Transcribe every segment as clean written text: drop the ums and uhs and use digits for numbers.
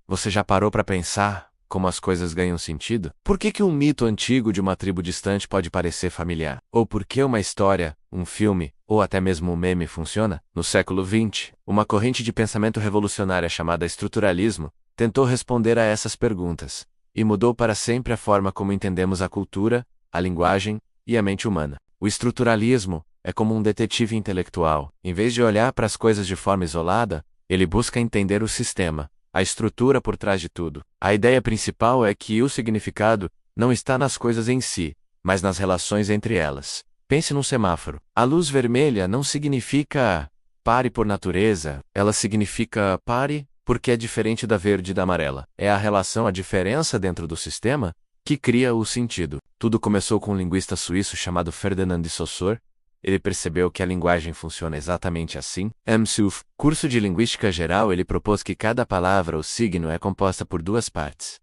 Você já parou para pensar como as coisas ganham sentido? Por que um mito antigo de uma tribo distante pode parecer familiar? Ou por que uma história, um filme, ou até mesmo um meme funciona? No século XX, uma corrente de pensamento revolucionária chamada estruturalismo tentou responder a essas perguntas e mudou para sempre a forma como entendemos a cultura, a linguagem e a mente humana. O estruturalismo é como um detetive intelectual. Em vez de olhar para as coisas de forma isolada, ele busca entender o sistema, a estrutura por trás de tudo. A ideia principal é que o significado não está nas coisas em si, mas nas relações entre elas. Pense num semáforo. A luz vermelha não significa pare por natureza, ela significa pare porque é diferente da verde e da amarela. É a relação, a diferença dentro do sistema que cria o sentido. Tudo começou com um linguista suíço chamado Ferdinand de Saussure. Ele percebeu que a linguagem funciona exatamente assim. MSUF, curso de Linguística Geral, ele propôs que cada palavra ou signo é composta por duas partes.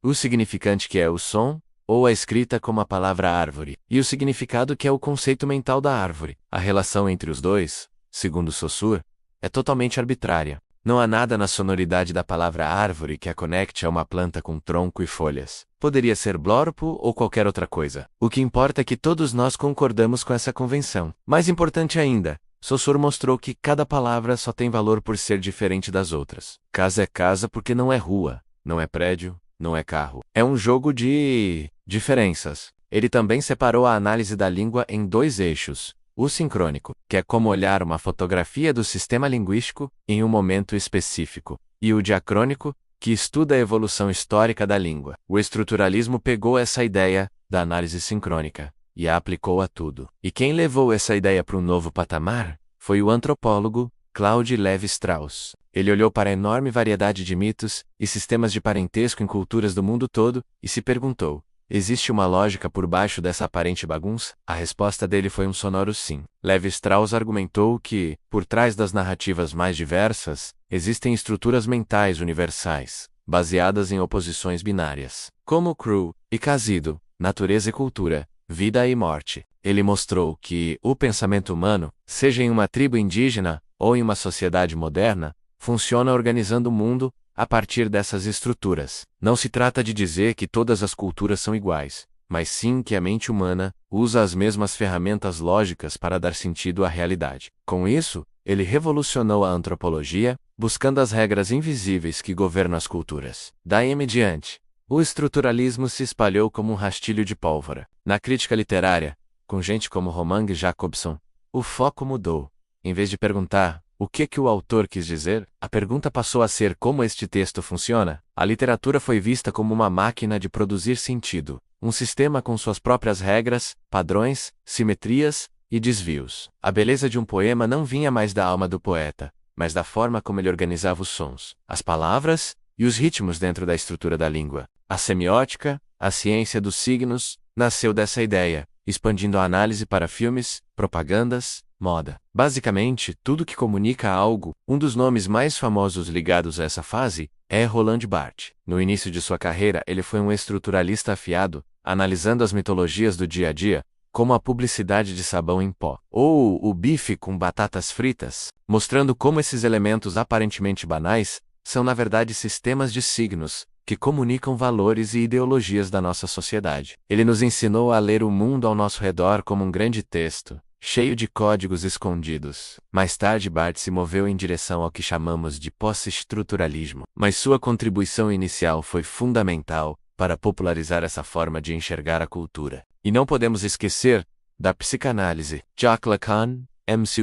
O significante, que é o som, ou a escrita como a palavra árvore, e o significado, que é o conceito mental da árvore. A relação entre os dois, segundo Saussure, é totalmente arbitrária. Não há nada na sonoridade da palavra árvore que a conecte a uma planta com tronco e folhas. Poderia ser blorpo ou qualquer outra coisa. O que importa é que todos nós concordamos com essa convenção. Mais importante ainda, Saussure mostrou que cada palavra só tem valor por ser diferente das outras. Casa é casa porque não é rua, não é prédio, não é carro. É um jogo de diferenças. Ele também separou a análise da língua em dois eixos. O sincrônico, que é como olhar uma fotografia do sistema linguístico em um momento específico, e o diacrônico, que estuda a evolução histórica da língua. O estruturalismo pegou essa ideia da análise sincrônica e a aplicou a tudo. E quem levou essa ideia para um novo patamar foi o antropólogo Claude Lévi-Strauss. Ele olhou para a enorme variedade de mitos e sistemas de parentesco em culturas do mundo todo e se perguntou: existe uma lógica por baixo dessa aparente bagunça? A resposta dele foi um sonoro sim. Lévi-Strauss argumentou que, por trás das narrativas mais diversas, existem estruturas mentais universais, baseadas em oposições binárias, como cru e casido, natureza e cultura, vida e morte. Ele mostrou que o pensamento humano, seja em uma tribo indígena ou em uma sociedade moderna, funciona organizando o mundo a partir dessas estruturas. Não se trata de dizer que todas as culturas são iguais, mas sim que a mente humana usa as mesmas ferramentas lógicas para dar sentido à realidade. Com isso, ele revolucionou a antropologia, buscando as regras invisíveis que governam as culturas. Daí em diante, o estruturalismo se espalhou como um rastilho de pólvora. Na crítica literária, com gente como Roman Jakobson, o foco mudou. Em vez de perguntar o que o autor quis dizer, a pergunta passou a ser como este texto funciona. A literatura foi vista como uma máquina de produzir sentido, um sistema com suas próprias regras, padrões, simetrias e desvios. A beleza de um poema não vinha mais da alma do poeta, mas da forma como ele organizava os sons, as palavras e os ritmos dentro da estrutura da língua. A semiótica, a ciência dos signos, nasceu dessa ideia, expandindo a análise para filmes, propagandas, moda. Basicamente, tudo que comunica algo. Um dos nomes mais famosos ligados a essa fase é Roland Barthes. No início de sua carreira, ele foi um estruturalista afiado, analisando as mitologias do dia a dia, como a publicidade de sabão em pó, ou o bife com batatas fritas, mostrando como esses elementos aparentemente banais são na verdade sistemas de signos que comunicam valores e ideologias da nossa sociedade. Ele nos ensinou a ler o mundo ao nosso redor como um grande texto, cheio de códigos escondidos. Mais tarde, Barthes se moveu em direção ao que chamamos de pós-estruturalismo, mas sua contribuição inicial foi fundamental para popularizar essa forma de enxergar a cultura. E não podemos esquecer da psicanálise. Jacques Lacan,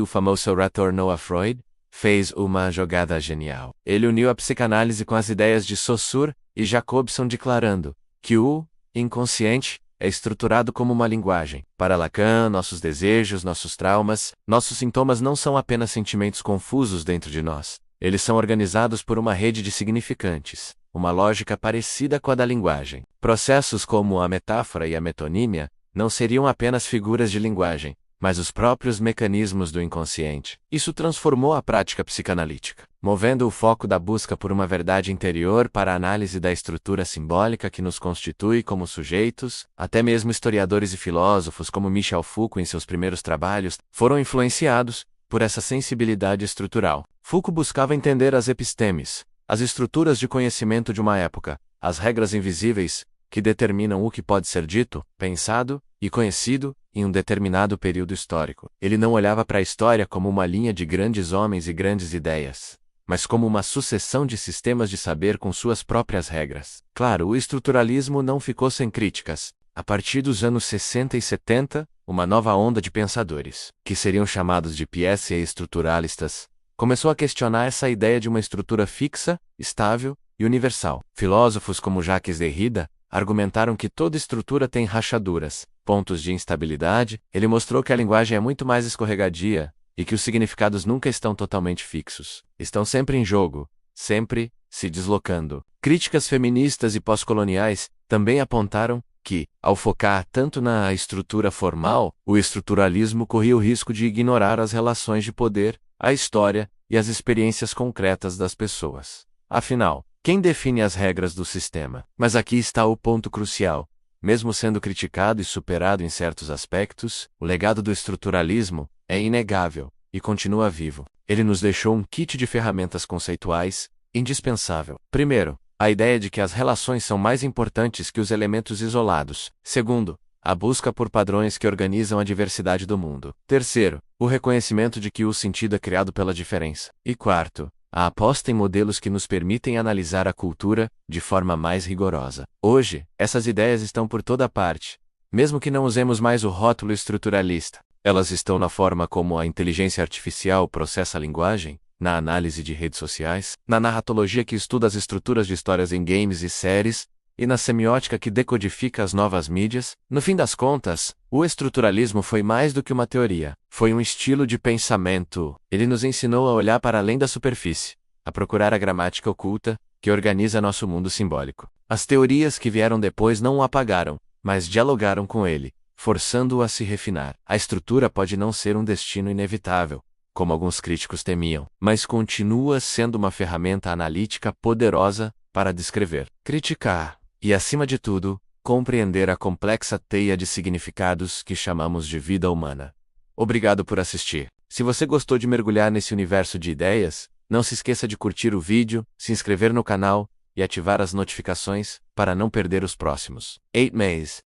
o famoso retornou a Freud, fez uma jogada genial. Ele uniu a psicanálise com as ideias de Saussure e Jacobson, declarando que o inconsciente é estruturado como uma linguagem. Para Lacan, nossos desejos, nossos traumas, nossos sintomas não são apenas sentimentos confusos dentro de nós. Eles são organizados por uma rede de significantes, uma lógica parecida com a da linguagem. Processos como a metáfora e a metonímia não seriam apenas figuras de linguagem, mas os próprios mecanismos do inconsciente. Isso transformou a prática psicanalítica, movendo o foco da busca por uma verdade interior para a análise da estrutura simbólica que nos constitui como sujeitos. Até mesmo historiadores e filósofos como Michel Foucault, em seus primeiros trabalhos, foram influenciados por essa sensibilidade estrutural. Foucault buscava entender as epistemes, As estruturas de conhecimento de uma época, as regras invisíveis, que determinam o que pode ser dito, pensado e conhecido em um determinado período histórico. Ele não olhava para a história como uma linha de grandes homens e grandes ideias, mas como uma sucessão de sistemas de saber com suas próprias regras. Claro, o estruturalismo não ficou sem críticas. A partir dos anos 60 e 70, uma nova onda de pensadores, que seriam chamados de pièces estruturalistas, começou a questionar essa ideia de uma estrutura fixa, estável e universal. Filósofos como Jacques Derrida argumentaram que toda estrutura tem rachaduras, pontos de instabilidade. Ele mostrou que a linguagem é muito mais escorregadia e que os significados nunca estão totalmente fixos. Estão sempre em jogo, sempre se deslocando. Críticas feministas e pós-coloniais também apontaram que, ao focar tanto na estrutura formal, o estruturalismo corria o risco de ignorar as relações de poder, a história e as experiências concretas das pessoas. Afinal, quem define as regras do sistema? Mas aqui está o ponto crucial. Mesmo sendo criticado e superado em certos aspectos, o legado do estruturalismo é inegável e continua vivo. Ele nos deixou um kit de ferramentas conceituais indispensável. Primeiro, a ideia de que as relações são mais importantes que os elementos isolados. Segundo, a busca por padrões que organizam a diversidade do mundo. Terceiro, o reconhecimento de que o sentido é criado pela diferença. E quarto, a aposta em modelos que nos permitem analisar a cultura de forma mais rigorosa. Hoje, essas ideias estão por toda parte. Mesmo que não usemos mais o rótulo estruturalista, elas estão na forma como a inteligência artificial processa a linguagem, na análise de redes sociais, na narratologia que estuda as estruturas de histórias em games e séries, e na semiótica que decodifica as novas mídias. No fim das contas, o estruturalismo foi mais do que uma teoria. Foi um estilo de pensamento. Ele nos ensinou a olhar para além da superfície, a procurar a gramática oculta, que organiza nosso mundo simbólico. As teorias que vieram depois não o apagaram, mas dialogaram com ele, forçando-o a se refinar. A estrutura pode não ser um destino inevitável, como alguns críticos temiam, mas continua sendo uma ferramenta analítica poderosa para descrever, criticar e, acima de tudo, compreender a complexa teia de significados que chamamos de vida humana. Obrigado por assistir. Se você gostou de mergulhar nesse universo de ideias, não se esqueça de curtir o vídeo, se inscrever no canal e ativar as notificações para não perder os próximos 8 Maze.